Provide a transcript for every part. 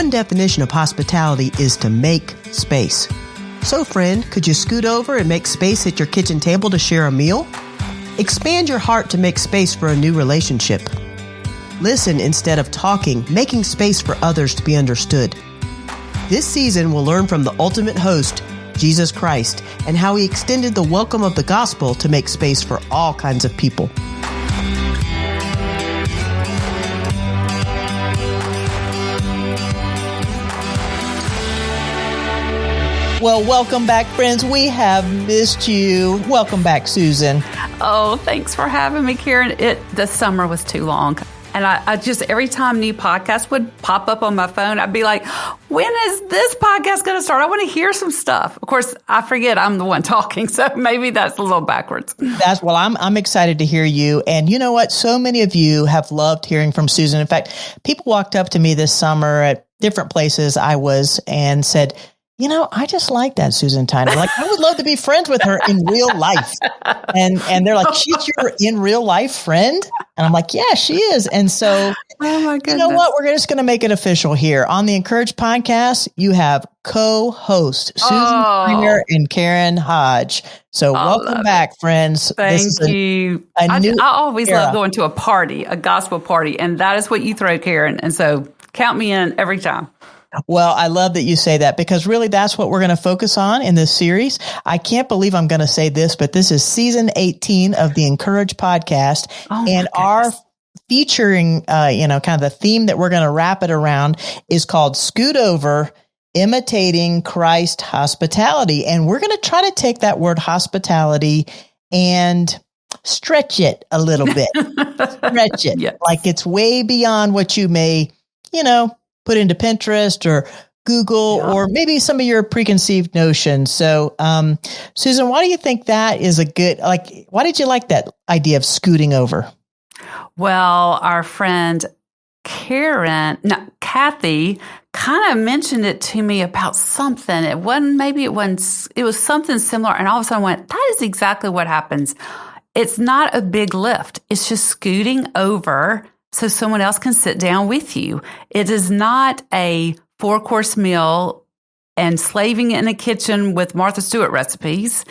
one definition of hospitality is to make space. So friend, could you scoot over and make space at your kitchen table to share a meal? Expand your heart to make space for a new relationship. Listen instead of talking, making space for others to be understood. This season, we'll learn from the ultimate host, Jesus Christ, and how he extended the welcome of the gospel to make space for all kinds of people. Well, welcome back, friends. We have missed you. Welcome back, Susan. Oh, thanks for having me, Karen. The summer was too long. And I just, every time new podcasts would pop up on my phone, I'd be like, when is this podcast going to start? I want to hear some stuff. Of course, I forget I'm the one talking, so maybe that's a little backwards. I'm excited to hear you. And you know what? So many of you have loved hearing from Susan. In fact, people walked up to me this summer at different places I was and said, you know, I just like that Susan Tyner. Like, I would love to be friends with her in real life. And they're like, she's your in real life friend? And I'm like, yeah, she is. And so, oh my goodness. You know what? We're just going to make it official here. On the Encourage podcast, you have co-host Susan Tyner and Karen Hodge. So welcome back, friends. Thank you. I always love going to a party, a gospel party. And that is what you throw, Karen. And so count me in every time. Well, I love that you say that because really that's what we're going to focus on in this series. I can't believe I'm going to say this, but this is season 18 of the Encourage podcast. And our featuring, kind of the theme that we're going to wrap it around is called Scoot Over, Imitating Christ Hospitality. And we're going to try to take that word hospitality and stretch it a little bit. Stretch it. Yes. Like it's way beyond what you may, put into Pinterest or Google or maybe some of your preconceived notions. So, Susan, why do you think that is a good, why did you like that idea of scooting over? Well, our friend Kathy kind of mentioned it to me about something. It was something similar. And all of a sudden I went, that is exactly what happens. It's not a big lift. It's just scooting over so someone else can sit down with you. It is not a 4-course meal and slaving in a kitchen with Martha Stewart recipes.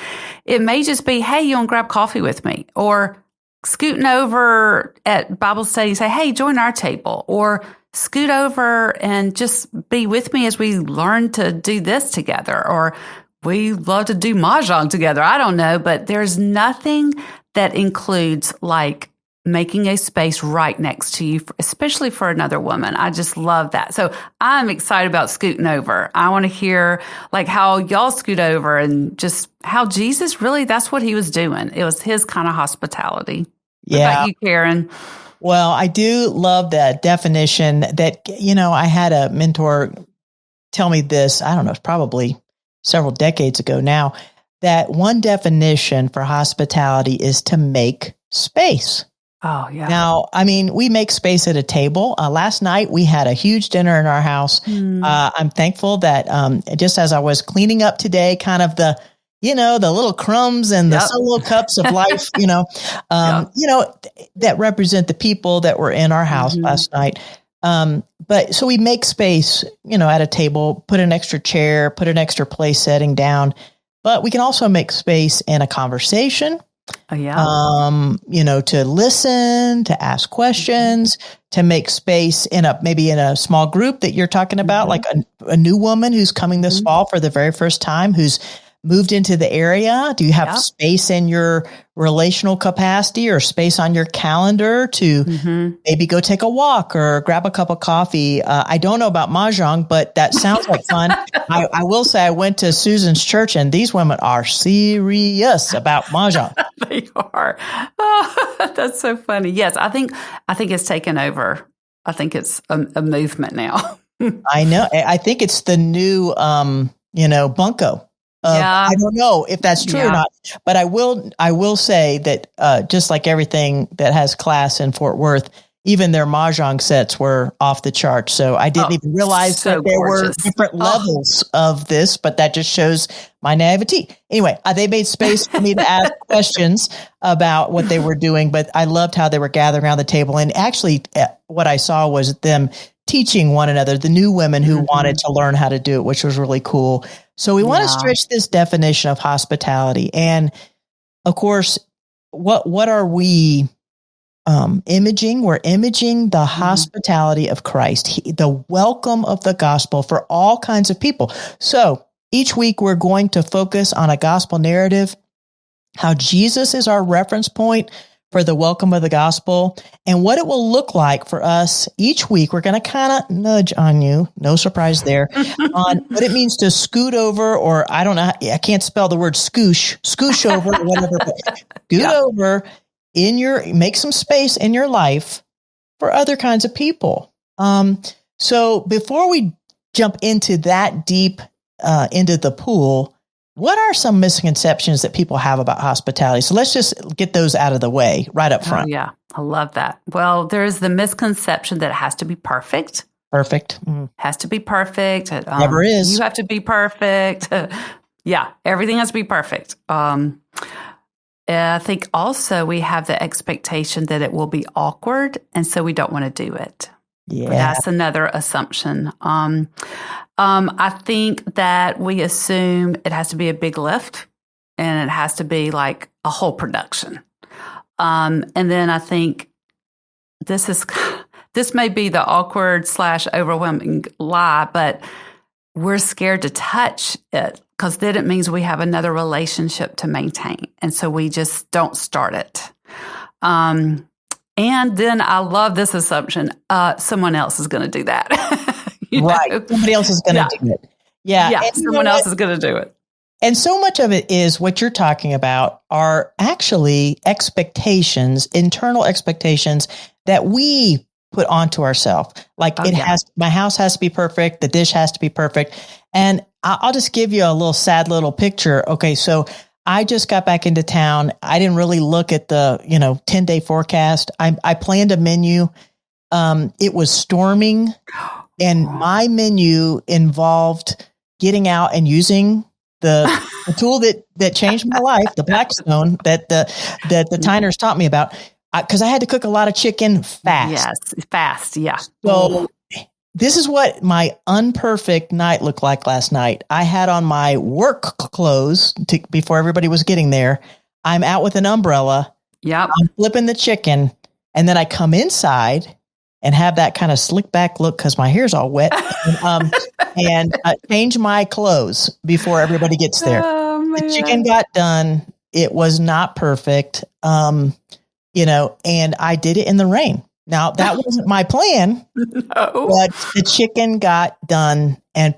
It may just be, hey, you want to grab coffee with me? Or scooting over at Bible study and say, hey, join our table. Or scoot over and just be with me as we learn to do this together. Or we love to do mahjong together. I don't know, but there's nothing that includes like making a space right next to you, especially for another woman. I just love that. So I'm excited about scooting over. I want to hear like how y'all scoot over and just how Jesus really, that's what he was doing. It was his kind of hospitality. Yeah. What about you, Karen? Well, I do love that definition that, I had a mentor tell me this, I don't know, it's probably several decades ago now, that one definition for hospitality is to make space. Oh, yeah. Now, we make space at a table. Last night, we had a huge dinner in our house. I'm thankful that just as I was cleaning up today, kind of the little crumbs and the solo cups of life, that represent the people that were in our house last night. But so we make space, at a table, put an extra chair, put an extra place setting down. But we can also make space in a conversation. To listen, to ask questions, to make space maybe in a small group that you're talking about, like a new woman who's coming this fall for the very first time, who's moved into the area. Do you have space in your relational capacity or space on your calendar to maybe go take a walk or grab a cup of coffee? I don't know about mahjong, but that sounds like fun. I will say I went to Susan's church and these women are serious about mahjong. They are. Oh, that's so funny. Yes, I think it's taken over. I think it's a movement now. I know. I think it's the new, bunko. I don't know if that's true or not, but I will say that just like everything that has class in Fort Worth, even their mahjong sets were off the charts. So I didn't even realize that there were different levels of this, but that just shows my naivety. Anyway, they made space for me to ask questions about what they were doing, but I loved how they were gathering around the table. And actually, what I saw was them teaching one another, the new women who wanted to learn how to do it, which was really cool. So we want to stretch this definition of hospitality. And of course, what are we imaging? We're imaging the hospitality of Christ, the welcome of the gospel for all kinds of people. So each week we're going to focus on a gospel narrative, how Jesus is our reference point for the welcome of the gospel, and what it will look like for us each week. We're going to kind of nudge on you, no surprise there, on what it means to scoot over, or I don't know, I can't spell the word scoosh over, or whatever, but scoot over make some space in your life for other kinds of people. So before we jump into that deep into the pool, what are some misconceptions that people have about hospitality? So let's just get those out of the way right up front. Oh, yeah, I love that. Well, there's the misconception that it has to be perfect. Perfect. Has to be perfect. Never is. You have to be perfect. Yeah, everything has to be perfect. I think also we have the expectation that it will be awkward, and so we don't want to do it. Yeah. That's another assumption. I think that we assume it has to be a big lift and it has to be like a whole production. And then I think this may be the awkward / overwhelming lie, but we're scared to touch it because then it means we have another relationship to maintain. And so we just don't start it. And then I love this assumption. Someone else is going to do that. Right. Somebody else is going to do it. Yeah. Yeah. Someone else is going to do it. And so much of it is what you're talking about are actually expectations, internal expectations that we put onto ourselves. Like my house has to be perfect. The dish has to be perfect. And I'll just give you a little sad little picture. Okay. So I just got back into town. I didn't really look at the, 10-day forecast. I planned a menu. It was storming. And my menu involved getting out and using the tool that changed my life, the Blackstone that the Tiners taught me about, because I had to cook a lot of chicken fast. Yes, fast, yeah. So this is what my unperfect night looked like last night. I had on my work clothes before everybody was getting there. I'm out with an umbrella. Yep. I'm flipping the chicken, and then I come inside and have that kind of slick back look because my hair's all wet, and change my clothes before everybody gets there. Oh, the chicken got done. It was not perfect, and I did it in the rain. Now, that wasn't my plan, but the chicken got done, and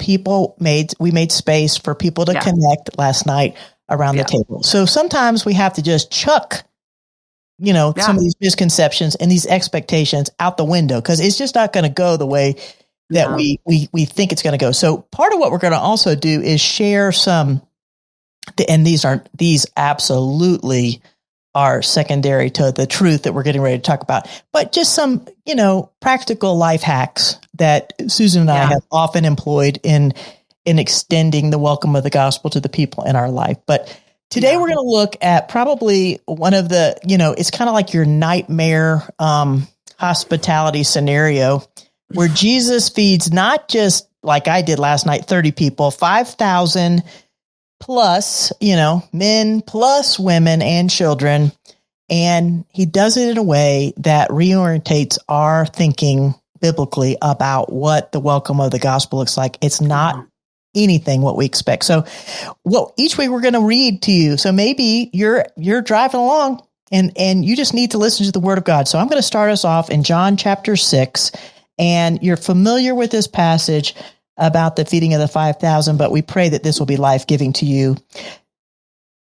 we made space for people to connect last night around the table. So sometimes we have to just chuck some of these misconceptions and these expectations out the window because it's just not going to go the way that we think it's going to go. So part of what we're going to also do is share some, and these absolutely are secondary to the truth that we're getting ready to talk about, but just some, practical life hacks that Susan and I have often employed in extending the welcome of the gospel to the people in our life. But today we're going to look at probably one of the, it's kind of like your nightmare hospitality scenario where Jesus feeds not just like I did last night, 30 people, 5,000 plus, men plus women and children. And he does it in a way that reorientates our thinking biblically about what the welcome of the gospel looks like. It's not anything what we expect. So each week we're going to read to you. So maybe you're driving along and you just need to listen to the word of God. So I'm going to start us off in John chapter 6, and you're familiar with this passage about the feeding of the 5,000, but we pray that this will be life-giving to you.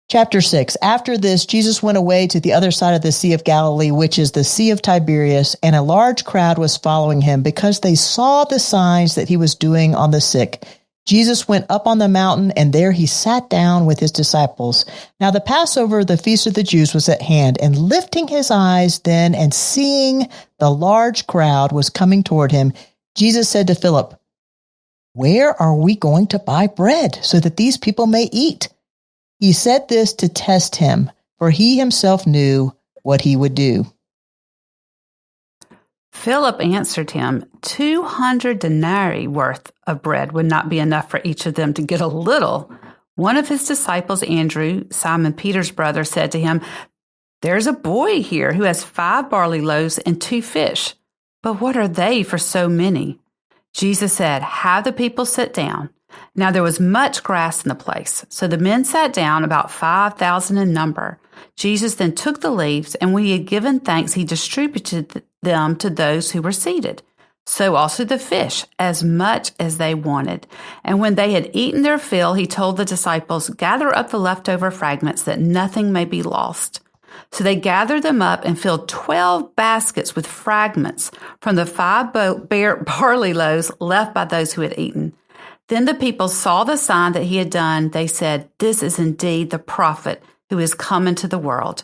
Chapter 6, after this, Jesus went away to the other side of the Sea of Galilee, which is the Sea of Tiberias, and a large crowd was following him because they saw the signs that he was doing on the sick. Jesus went up on the mountain, and there he sat down with his disciples. Now the Passover, the feast of the Jews, was at hand, and lifting his eyes then and seeing the large crowd was coming toward him, Jesus said to Philip, "Where are we going to buy bread so that these people may eat?" He said this to test him, for he himself knew what he would do. Philip answered him, 200 denarii worth of bread would not be enough for each of them to get a little. One of his disciples, Andrew, Simon Peter's brother, said to him, there's a boy here who has 5 barley loaves and 2 fish. But what are they for so many? Jesus said, have the people sit down. Now there was much grass in the place. So the men sat down, about 5,000 in number. Jesus then took the leaves, and when he had given thanks, he distributed them to those who were seated. So also the fish, as much as they wanted. And when they had eaten their fill, he told the disciples, gather up the leftover fragments that nothing may be lost. So they gathered them up and filled 12 baskets with fragments from the 5 barley loaves left by those who had eaten. Then the people saw the sign that he had done. They said, this is indeed the prophet who is come into the world.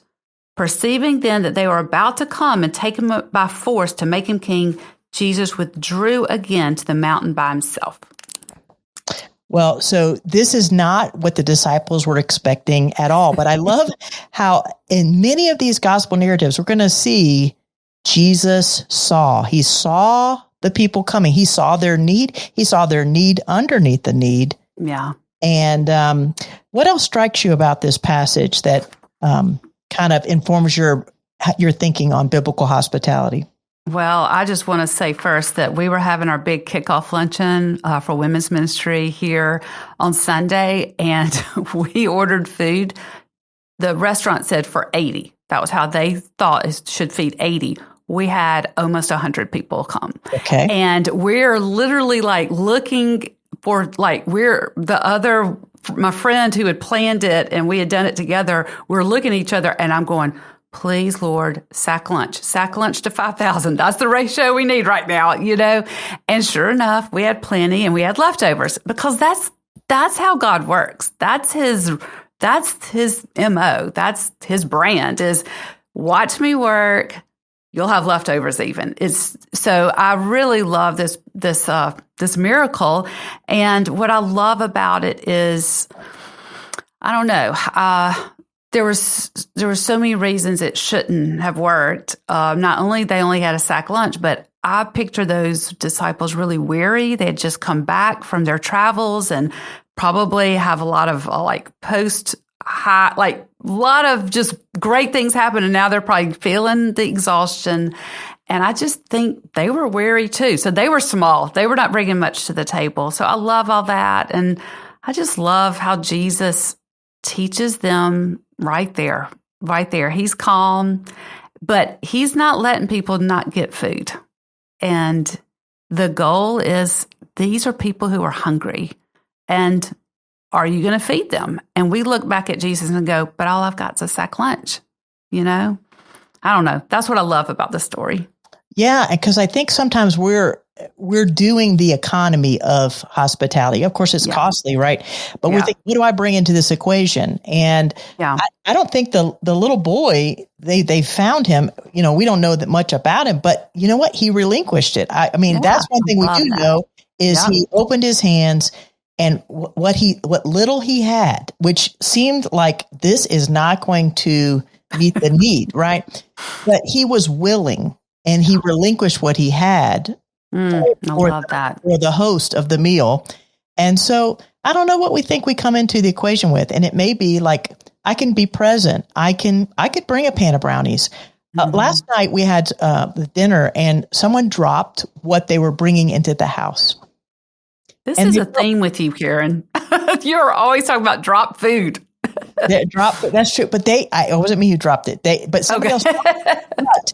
Perceiving then that they were about to come and take him by force to make him king, Jesus withdrew again to the mountain by himself. Well, so this is not what the disciples were expecting at all. But I love how in many of these gospel narratives, we're going to see Jesus saw. He saw the people coming. He saw their need. He saw their need underneath the need. Yeah. And what else strikes you about this passage that kind of informs your thinking on biblical hospitality? Well, I just want to say first that we were having our big kickoff luncheon for women's ministry here on Sunday, and we ordered food. The restaurant said for 80. That was how they thought it should feed 80. We had almost 100 people come. Okay. And we're literally like looking for, like, my friend who had planned it and we had done it together, we're looking at each other and I'm going, please, Lord, sack lunch to 5,000. That's the ratio we need right now, And sure enough, we had plenty and we had leftovers because that's how God works. That's his MO. That's his brand is watch me work. You'll have leftovers even. So I really love this miracle. And what I love about it is, I don't know, there were so many reasons it shouldn't have worked. Not only they only had a sack lunch, but I picture those disciples really weary. They had just come back from their travels and probably have a lot of a lot of just great things happen. And now they're probably feeling the exhaustion. And I just think they were weary too. So they were small. They were not bringing much to the table. So I love all that. And I just love how Jesus teaches them right there. He's calm, but he's not letting people not get food. And the goal is these are people who are hungry. And are you going to feed them? And we look back at Jesus and go, but all I've got is a sack lunch, I don't know. That's what I love about the story. Yeah, because I think sometimes we're doing the economy of hospitality. Of course, it's costly, right? But we think, what do I bring into this equation? And I don't think the little boy, they found him, we don't know that much about him, but you know what? He relinquished it. I mean, that's one thing we do know is he opened his hands. And what little he had, which seemed like this is not going to meet the need, right? But he was willing, and he relinquished what he had for the host of the meal. And so I don't know what we think we come into the equation with, and it may be like I can be present. I could bring a pan of brownies. Last night we had the dinner, and someone dropped what they were bringing into the house. This is a theme with you, Karen. You're always talking about drop food. That's true. But it wasn't me who dropped it. But somebody else. But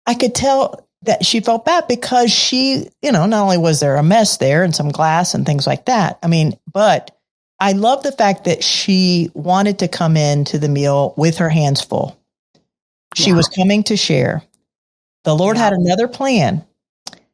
I could tell that she felt bad because she, not only was there a mess there and some glass and things like that. I mean, but I love the fact that she wanted to come into the meal with her hands full. She was coming to share. The Lord had another plan.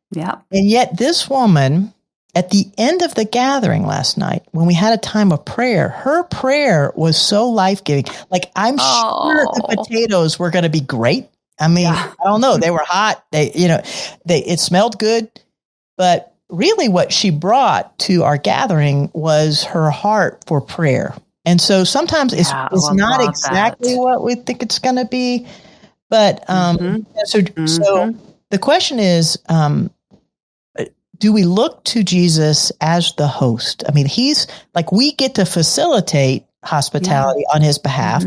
Yeah. And yet this woman, at the end of the gathering last night, when we had a time of prayer, her prayer was so life-giving. Like, I'm sure the potatoes were going to be great. I mean, I don't know. They were hot. It smelled good. But really what she brought to our gathering was her heart for prayer. And so sometimes it's not exactly what we think it's going to be. But so the the question is, do we look to Jesus as the host? I mean, he's like, we get to facilitate hospitality on his behalf,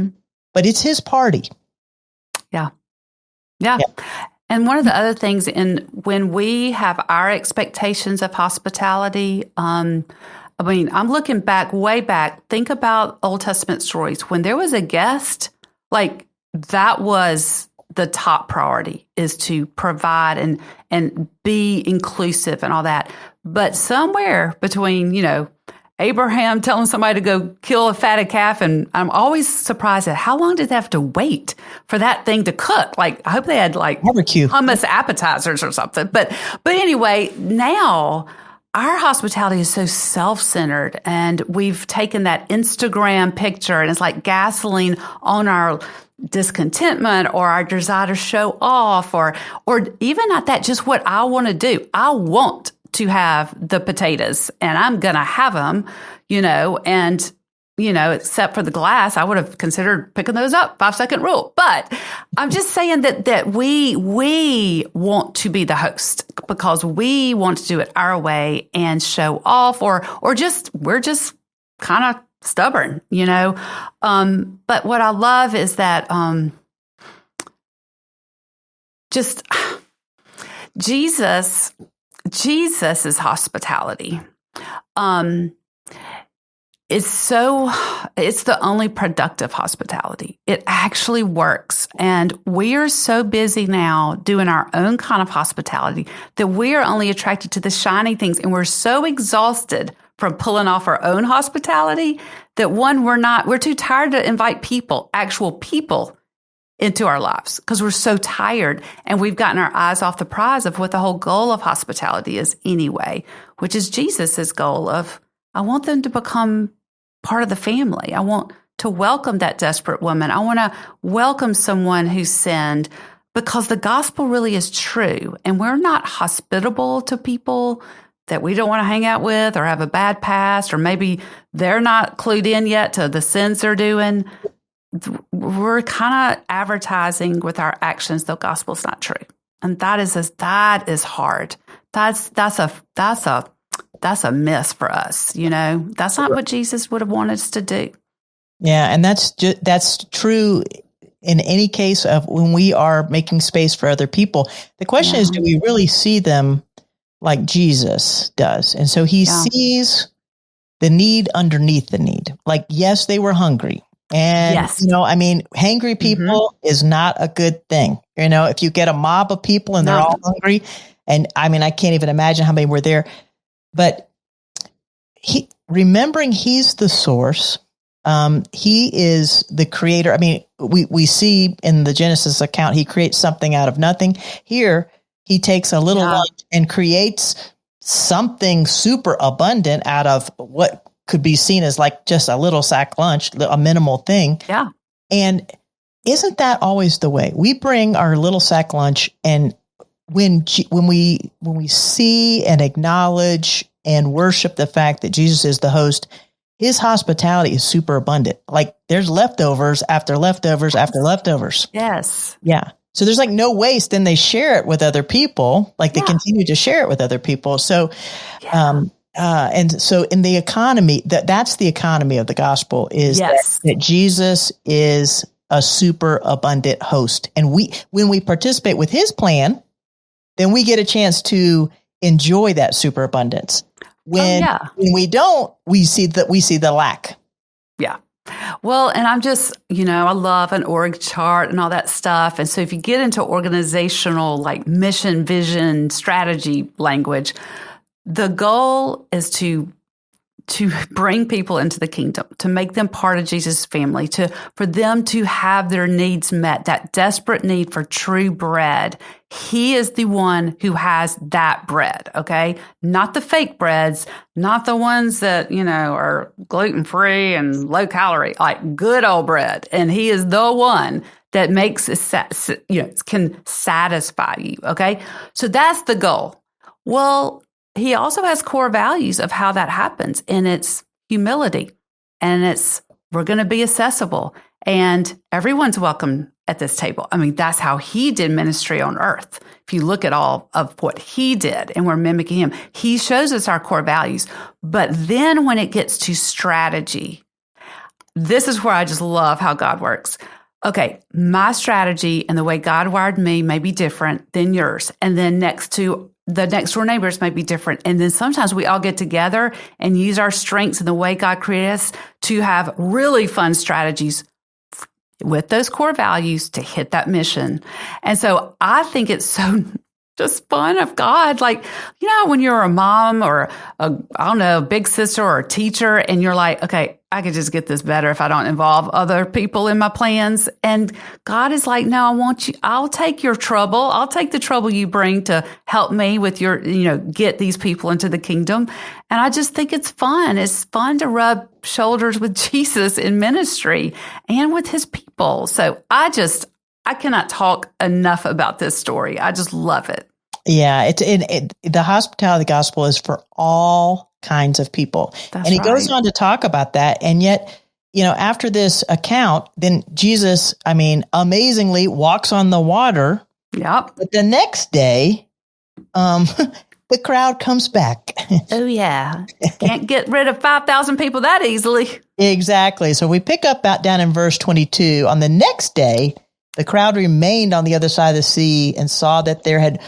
but it's his party. Yeah. And one of the other things when we have our expectations of hospitality, I'm looking way back. Think about Old Testament stories. When there was a guest, like that was the top priority, is to provide and be inclusive and all that. But somewhere between, Abraham telling somebody to go kill a fatted calf, and I'm always surprised at how long did they have to wait for that thing to cook? Like, I hope they had barbecue, hummus appetizers or something. But anyway, now our hospitality is so self-centered, and we've taken that Instagram picture, and it's like gasoline on our discontentment or our desire to show off, or even not that, just what I want to do. I want to have the potatoes, and I'm going to have them, except for the glass, I would have considered picking those up, 5-second rule. But I'm just saying that we want to be the host because we want to do it our way and show off, or we're just kind of stubborn, But what I love is that just Jesus's hospitality it's the only productive hospitality. It actually works. And we are so busy now doing our own kind of hospitality that we are only attracted to the shiny things. And we're so exhausted from pulling off our own hospitality that we're too tired to invite actual people into our lives because we're so tired, and we've gotten our eyes off the prize of what the whole goal of hospitality is anyway, which is Jesus's goal of, I want them to become part of the family. I want to welcome that desperate woman. I want to welcome someone who sinned, because the gospel really is true. And we're not hospitable to people that we don't want to hang out with or have a bad past, or maybe they're not clued in yet to the sins they're doing. We're kind of advertising with our actions the gospel's not true. And that is hard. That's a miss for us, That's not what Jesus would have wanted us to do. Yeah, and that's true in any case of when we are making space for other people. The question is, do we really see them like Jesus does? And so he sees the need underneath the need. Like, yes, they were hungry. And, hangry people is not a good thing. If you get a mob of people and they're all hungry, and I can't even imagine how many were there, but remembering he's the source, he is the creator. We see in the Genesis account, he creates something out of nothing. Here, he takes a little lunch and creates something super abundant out of what could be seen as like just a little sack lunch, a minimal thing. Yeah. And isn't that always the way? We bring our little sack lunch, and when we see and acknowledge and worship the fact that Jesus is the host, his hospitality is super abundant. Like, there's leftovers after leftovers after leftovers. Yes. Yeah. So there's like no waste, and they share it with other people. Like, they continue to share it with other people. So, and so in the economy, that's the economy of the gospel, is that Jesus is a super abundant host. And when we participate with his plan, then we get a chance to enjoy that superabundance. When we don't, we see the lack. Yeah. Well, and I'm just, I love an org chart and all that stuff. And so if you get into organizational, like mission, vision, strategy language, the goal is to bring people into the kingdom, to make them part of Jesus' family, for them to have their needs met, that desperate need for true bread. He is the one who has that bread, okay? Not the fake breads, not the ones that, are gluten-free and low calorie, like good old bread. And he is the one that makes it, can satisfy you, okay? So that's the goal. Well, he also has core values of how that happens, and it's humility, and we're going to be accessible, and everyone's welcome at this table. I mean, that's how he did ministry on earth. If you look at all of what he did and we're mimicking him, he shows us our core values. But then when it gets to strategy, this is where I just love how God works. Okay, my strategy and the way God wired me may be different than yours. And then next to the next door neighbors may be different. And then sometimes we all get together and use our strengths and the way God created us to have really fun strategies with those core values to hit that mission. And so I think it's so just fun of God. Like, when you're a mom or a big sister or a teacher, and you're like, okay, I could just get this better if I don't involve other people in my plans. And God is like, no, I'll take your trouble. I'll take the trouble you bring to help me with your, get these people into the kingdom. And I just think it's fun. It's fun to rub shoulders with Jesus in ministry and with his people. So I cannot talk enough about this story. I just love it. Yeah, the hospitality gospel is for all kinds of people. And he goes on to talk about that. And yet, after this account, then Jesus, amazingly walks on the water. Yep. But the next day, the crowd comes back. Oh, yeah. Can't get rid of 5,000 people that easily. Exactly. So we pick up down in verse 22. On the next day, the crowd remained on the other side of the sea and saw that there had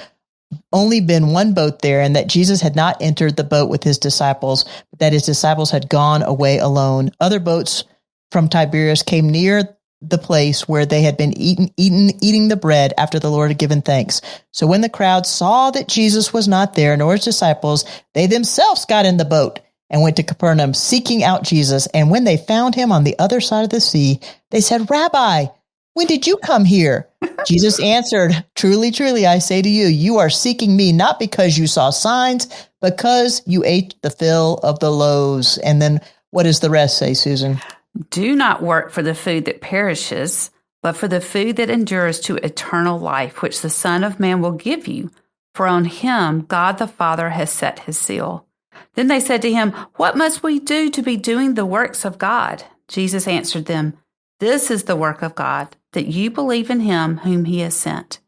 only been one boat there, and that Jesus had not entered the boat with his disciples, but that his disciples had gone away alone. Other boats from Tiberias came near the place where they had been eating the bread after the Lord had given thanks. So when the crowd saw that Jesus was not there, nor his disciples, they themselves got in the boat and went to Capernaum, seeking out Jesus. And when they found him on the other side of the sea, they said, Rabbi, when did you come here? Jesus answered, Truly, truly, I say to you, you are seeking me not because you saw signs, because you ate the fill of the loaves. And then what does the rest say, Susan? Do not work for the food that perishes, but for the food that endures to eternal life, which the Son of Man will give you. For on him God the Father has set his seal. Then they said to him, What must we do to be doing the works of God? Jesus answered them, This is the work of God, that you believe in him whom he has sent.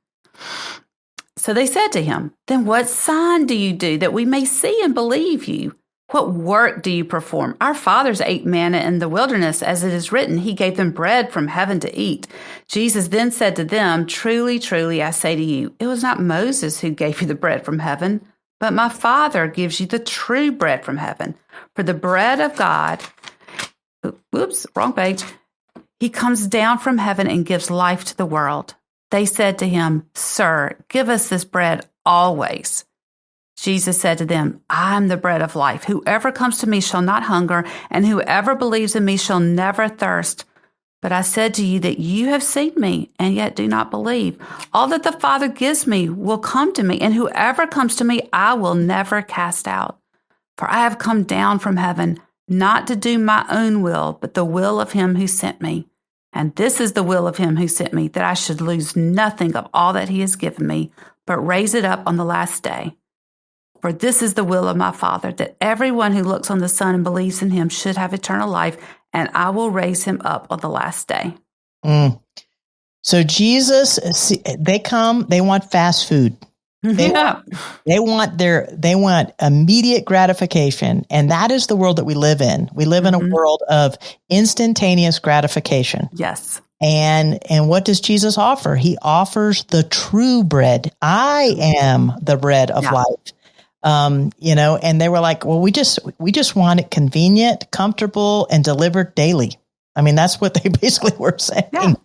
So they said to him, Then what sign do you do that we may see and believe you? What work do you perform? Our fathers ate manna in the wilderness, as it is written, he gave them bread from heaven to eat. Jesus then said to them, Truly, truly, I say to you, it was not Moses who gave you the bread from heaven, but my Father gives you the true bread from heaven. For the bread of God, wrong page. He comes down from heaven and gives life to the world. They said to him, Sir, give us this bread always. Jesus said to them, I am the bread of life. Whoever comes to me shall not hunger, and whoever believes in me shall never thirst. But I said to you that you have seen me, and yet do not believe. All that the Father gives me will come to me, and whoever comes to me I will never cast out. For I have come down from heaven, not to do my own will, but the will of him who sent me. And this is the will of him who sent me, that I should lose nothing of all that he has given me, but raise it up on the last day. For this is the will of my Father, that everyone who looks on the Son and believes in him should have eternal life, and I will raise him up on the last day. So Jesus, they come, they want fast food. They want immediate gratification. And that is the world that we live in. We live in a world of instantaneous gratification. Yes. And what does Jesus offer? He offers the true bread. I am the bread of life. And they were like, well, we just want it convenient, comfortable, and delivered daily. I mean, that's what they basically were saying.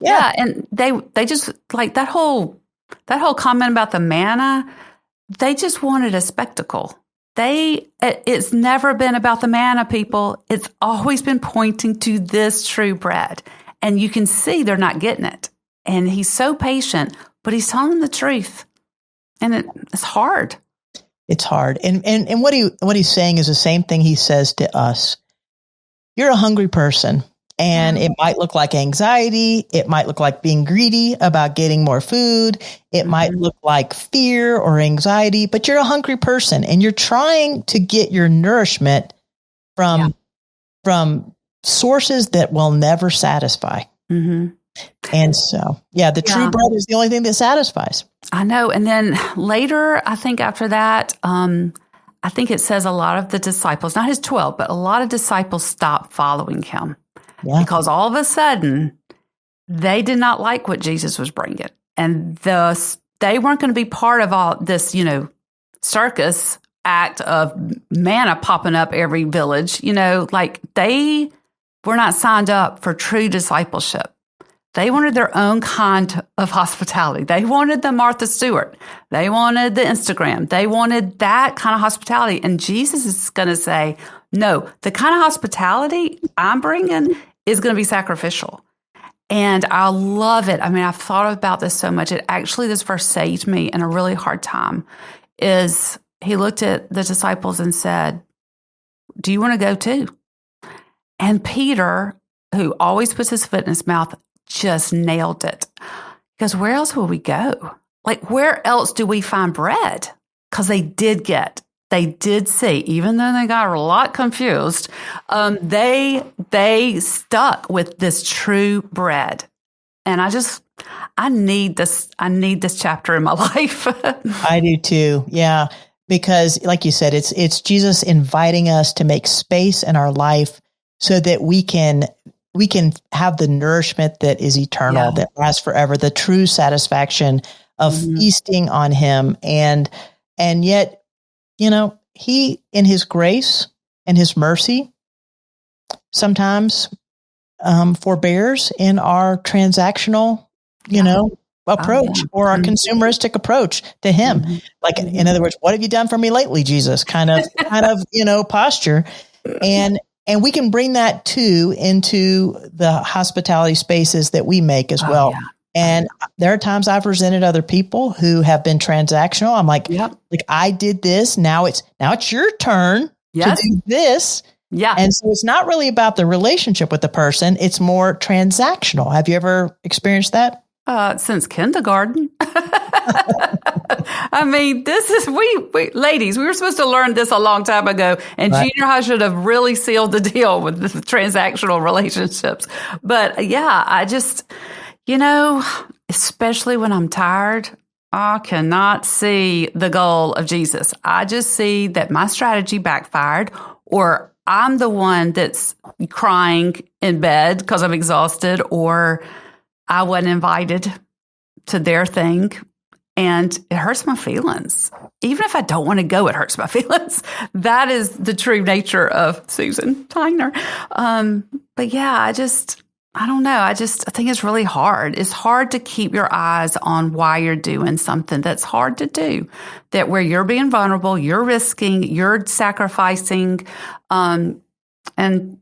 Yeah. And they just like that whole comment about the manna, they just wanted a spectacle. It's never been about the manna, people. It's always been pointing to this true bread. And you can see they're not getting it. And he's so patient, but he's telling them the truth. And it's hard. It's hard. And what he's saying is the same thing he says to us. You're a hungry person. And it might look like anxiety. It might look like being greedy about getting more food. It might look like fear or anxiety, but you're a hungry person and you're trying to get your nourishment from sources that will never satisfy. And so, the true bread is the only thing that satisfies. I know. And then later, I think after that, I think it says a lot of the disciples, not his 12, but a lot of disciples stopped following him because all of a sudden they did not like what Jesus was bringing. And they weren't going to be part of all this, circus act of manna popping up every village, like they were not signed up for true discipleship. They wanted their own kind of hospitality. They wanted the Martha Stewart. They wanted the Instagram. They wanted that kind of hospitality. And Jesus is going to say, no, the kind of hospitality I'm bringing is going to be sacrificial. And I love it. I mean, I've thought about this so much. This verse saved me in a really hard time, is he looked at the disciples and said, do you want to go too? And Peter, who always puts his foot in his mouth, just nailed it. Because where else will we go? Like, where else do we find bread? Because they did see, even though they got a lot confused, they stuck with this true bread. And I need this chapter in my life. I do too. Yeah. Because like you said, it's Jesus inviting us to make space in our life so that we can have the nourishment that is eternal, that lasts forever, the true satisfaction of feasting on him. And yet, he, in his grace and his mercy, sometimes forbears in our transactional, approach or our consumeristic approach to him. Like, in other words, what have you done for me lately, Jesus? Kind of, posture. And we can bring that too into the hospitality spaces that we make as well. Yeah. And there are times I've resented other people who have been transactional. I'm like, I did this. Now it's your turn to do this. Yeah. And so it's not really about the relationship with the person. It's more transactional. Have you ever experienced that? Since kindergarten. I mean, this is, we ladies, we were supposed to learn this a long time ago, and junior high should have really sealed the deal with the transactional relationships. But I just, especially when I'm tired, I cannot see the goal of Jesus. I just see that my strategy backfired, or I'm the one that's crying in bed because I'm exhausted, or I wasn't invited to their thing, and it hurts my feelings. Even if I don't want to go, it hurts my feelings. That is the true nature of Susan Tyner. But I don't know. I think it's really hard. It's hard to keep your eyes on why you're doing something that's hard to do, that where you're being vulnerable, you're risking, you're sacrificing, and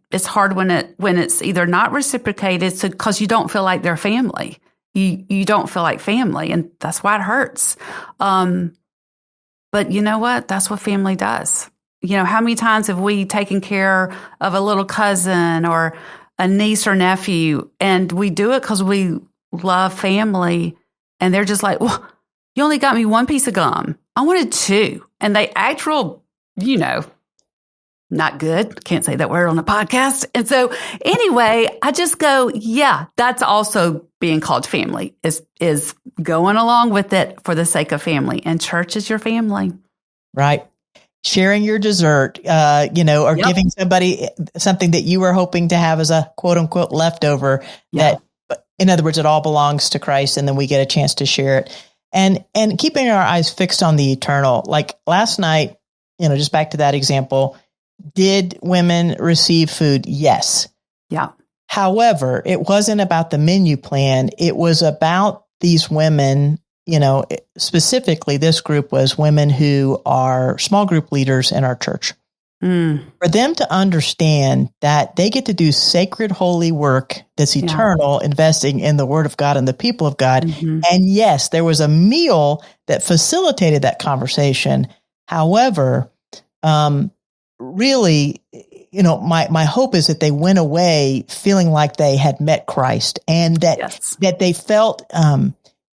it's hard when it's either not reciprocated, because you don't feel like they're family. You don't feel like family, and that's why it hurts. But you know what? That's what family does. How many times have we taken care of a little cousin or a niece or nephew, and we do it because we love family, and they're just like, well, you only got me one piece of gum. I wanted two. And they act real, not good. Can't say that word on the podcast. And so anyway, I just go, that's also being called family, is going along with it for the sake of family. And church is your family. Right. Sharing your dessert, or giving somebody something that you were hoping to have as a quote unquote leftover, that, in other words, it all belongs to Christ. And then we get a chance to share it, and keeping our eyes fixed on the eternal. Like last night, just back to that example, did women receive food? Yes. Yeah. However, it wasn't about the menu plan. It was about these women. Specifically, this group was women who are small group leaders in our church. For them to understand that they get to do sacred, holy work that's eternal, investing in the Word of God and the people of God. And yes, there was a meal that facilitated that conversation. However, really, my hope is that they went away feeling like they had met Christ, and that they felt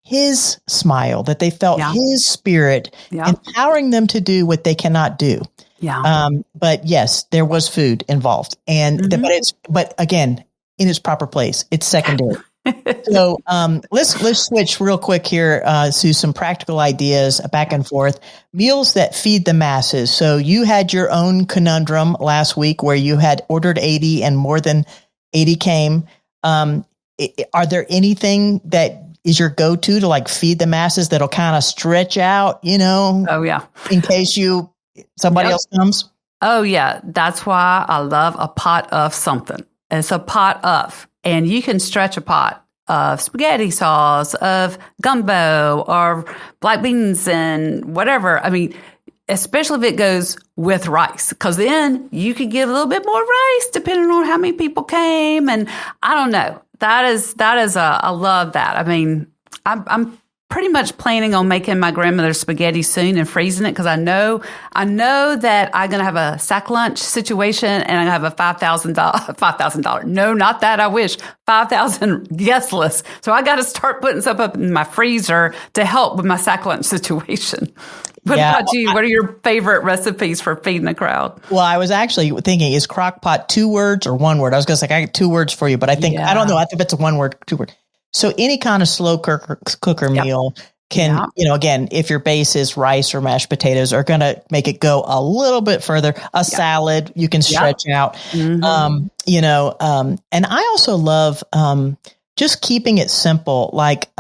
his smile, that they felt his spirit empowering them to do what they cannot do. But yes, there was food involved, and but again, in its proper place, it's secondary. So let's switch real quick here to some practical ideas back and forth. Meals that feed the masses. So you had your own conundrum last week where you had ordered 80 and more than 80 came. Are there anything that is your go-to to like feed the masses that'll kind of stretch out, Oh, yeah. in case somebody else comes? Oh, yeah. That's why I love a pot of something. It's a pot of, and you can stretch a pot of spaghetti sauce, of gumbo, or black beans and whatever. I mean, especially if it goes with rice, because then you could get a little bit more rice depending on how many people came. And I don't know. I love that. I mean, I'm pretty much planning on making my grandmother's spaghetti soon and freezing it because I know that I'm going to have a sack lunch situation and I'm going to have a $5,000. No, not that. I wish 5,000 guest list. So I got to start putting stuff up in my freezer to help with my sack lunch situation. What about you? What are your favorite recipes for feeding the crowd? Well, I was actually thinking, is crock pot 2 words or 1 word? I was going to say, I got 2 words for you, but I think, I don't know. I think it's a 1 word, 2 word. So any kind of slow cooker meal can, again, if your base is rice or mashed potatoes, are going to make it go a little bit further. A salad, you can stretch out, and I also love just keeping it simple, like,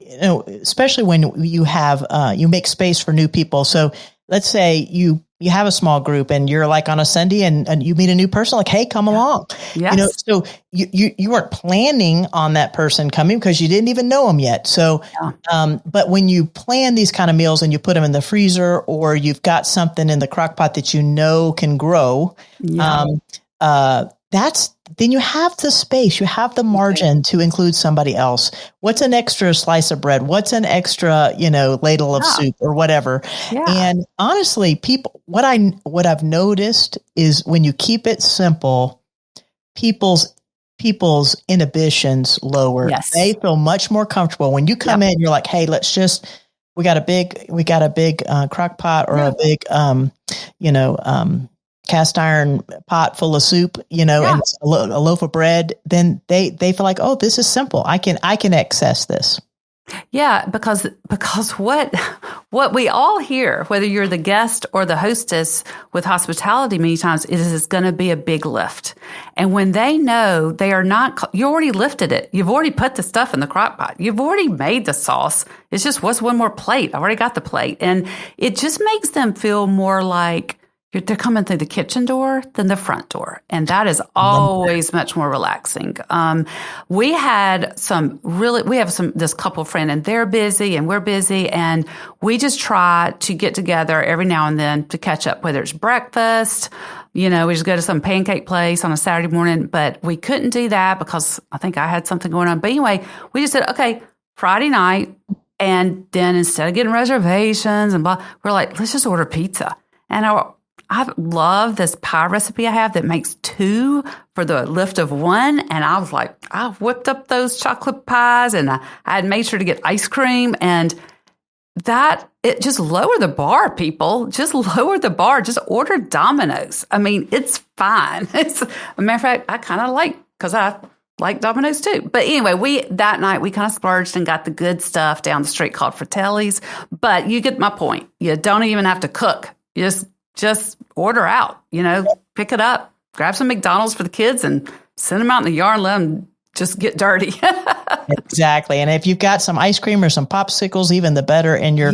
especially when you have, you make space for new people. So let's say you have a small group and you're like on a Sunday and you meet a new person, like, hey, come along. Yes. So you weren't planning on that person coming because you didn't even know them yet. So, but when you plan these kind of meals and you put them in the freezer or you've got something in the crock pot that can grow, then you have the space, you have the margin to include somebody else. What's an extra slice of bread? What's an extra, ladle of soup or whatever? Yeah. And honestly, people, what I've noticed is when you keep it simple, people's inhibitions lower. Yes. They feel much more comfortable when you come in. You're like, hey, we got a big crock pot or a big, cast iron pot full of soup, and a loaf of bread, then they feel like, oh, this is simple. I can access this. Yeah, because what we all hear, whether you're the guest or the hostess with hospitality, many times it's going to be a big lift. And when they know they are not, you already lifted it. You've already put the stuff in the crock pot. You've already made the sauce. It's just, what's one more plate? I already got the plate. And it just makes them feel more like they're coming through the kitchen door than the front door. And that is always much more relaxing. We have this couple friend and they're busy and we're busy. And we just try to get together every now and then to catch up, whether it's breakfast, we just go to some pancake place on a Saturday morning, but we couldn't do that because I think I had something going on. But anyway, we just said, okay, Friday night. And then instead of getting reservations and blah, we're like, let's just order pizza. And I love this pie recipe I have that makes 2 for the lift of 1. And I was like, I whipped up those chocolate pies and I had made sure to get ice cream and it just lower the bar, people. Just lower the bar. Just order Domino's. I mean, it's fine. As a matter of fact, I kind of because I like Domino's too. But anyway, that night we kind of splurged and got the good stuff down the street called Fratelli's. But you get my point. You don't even have to cook. You just order out, pick it up, grab some McDonald's for the kids and send them out in the yard and let them just get dirty. Exactly. And if you've got some ice cream or some popsicles, even the better in your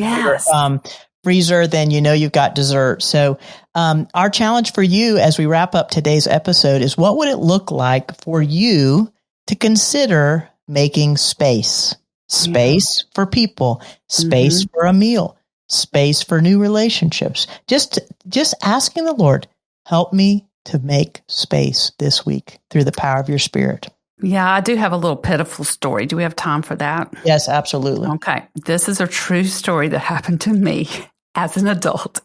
freezer, then you've got dessert. So our challenge for you as we wrap up today's episode is, what would it look like for you to consider making space for people, space for a meal, space for new relationships? Just asking the Lord, help me to make space this week through the power of your Spirit. Yeah, I do have a little pitiful story. Do we have time for that? Yes, absolutely. Okay. This is a true story that happened to me as an adult.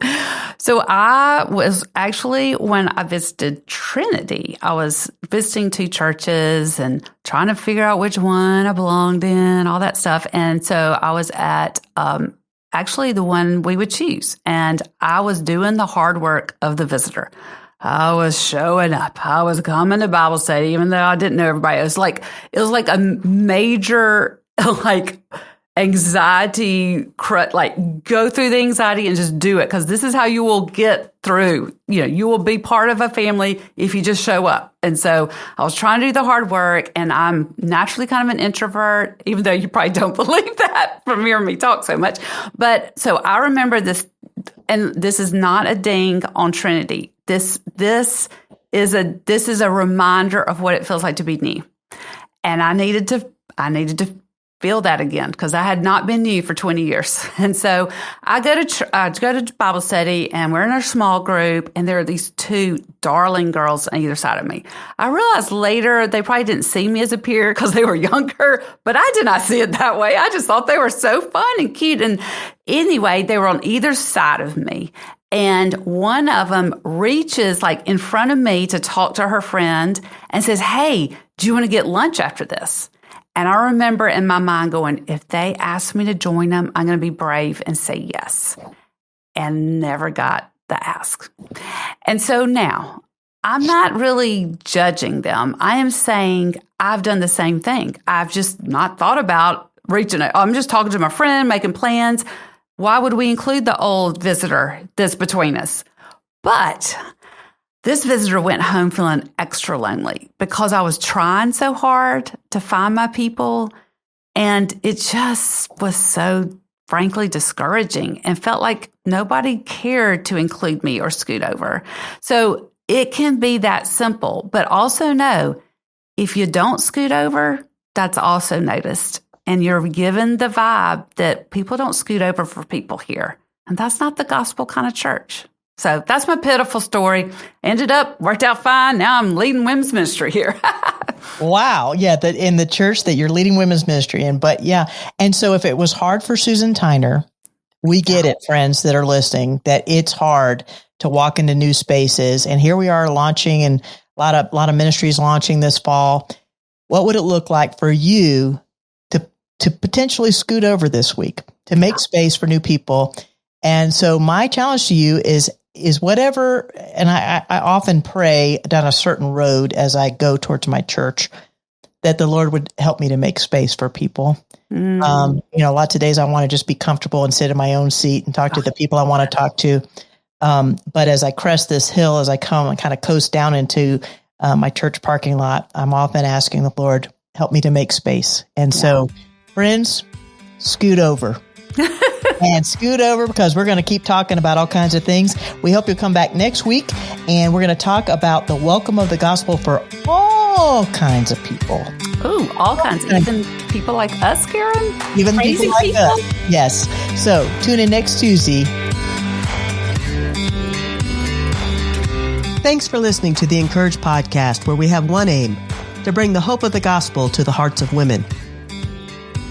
So I was actually, when I visited Trinity, I was visiting 2 churches and trying to figure out which one I belonged in, all that stuff. And so I was at actually the one we would choose. And I was doing the hard work of the visitor. I was showing up. I was coming to Bible study, even though I didn't know everybody. It was like a major, like, anxiety, like, go through the anxiety and just do it, because this is how you will get through. You will be part of a family if you just show up. And so I was trying to do the hard work, and I'm naturally kind of an introvert, even though you probably don't believe that from hearing me talk so much. But so I remember this, and this is not a ding on Trinity. This is a reminder of what it feels like to be new. And I needed to feel that again, because I had not been new for 20 years. And so I go to Bible study, and we're in our small group, and there are these two darling girls on either side of me. I realized later they probably didn't see me as a peer because they were younger, but I did not see it that way. I just thought they were so fun and cute. And anyway, they were on either side of me. And one of them reaches like in front of me to talk to her friend and says, "Hey, do you want to get lunch after this?" And I remember in my mind going, if they ask me to join them, I'm going to be brave and say yes. And never got the ask. And so now I'm not really judging them. I am saying I've done the same thing. I've just not thought about reaching out. I'm just talking to my friend, making plans. Why would we include the old visitor that's between us? But this visitor went home feeling extra lonely because I was trying so hard to find my people, and it just was so, frankly, discouraging and felt like nobody cared to include me or scoot over. So it can be that simple, but also know if you don't scoot over, that's also noticed. And you're given the vibe that people don't scoot over for people here. And that's not the gospel kind of church. So that's my pitiful story. Worked out fine. Now I'm leading women's ministry here. Wow. Yeah. In the church that you're leading women's ministry in. But yeah. And so if it was hard for Susan Tyner, we get it, friends that are listening, that it's hard to walk into new spaces. And here we are launching, and a lot of ministries launching this fall. What would it look like for you to potentially scoot over this week, to make space for new people? And so my challenge to you is whatever, and I often pray down a certain road as I go towards my church, that the Lord would help me to make space for people. A lot of days I want to just be comfortable and sit in my own seat and talk to the people I want to talk to. But as I crest this hill, as I come and kind of coast down into my church parking lot, I'm often asking the Lord, help me to make space. And so, friends, scoot over. And scoot over, because we're going to keep talking about all kinds of things. We hope you'll come back next week, and we're going to talk about the welcome of the gospel for all kinds of people. Ooh, all kinds. Even people like us, Karen? Even crazy people like us. Yes. So tune in next Tuesday. Thanks for listening to the Encourage podcast, where we have one aim: to bring the hope of the gospel to the hearts of women.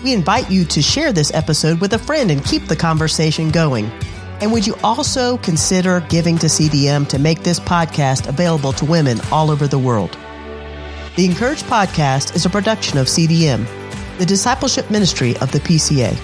We invite you to share this episode with a friend and keep the conversation going. And would you also consider giving to CDM to make this podcast available to women all over the world? The Encourage podcast is a production of CDM, the discipleship ministry of the PCA.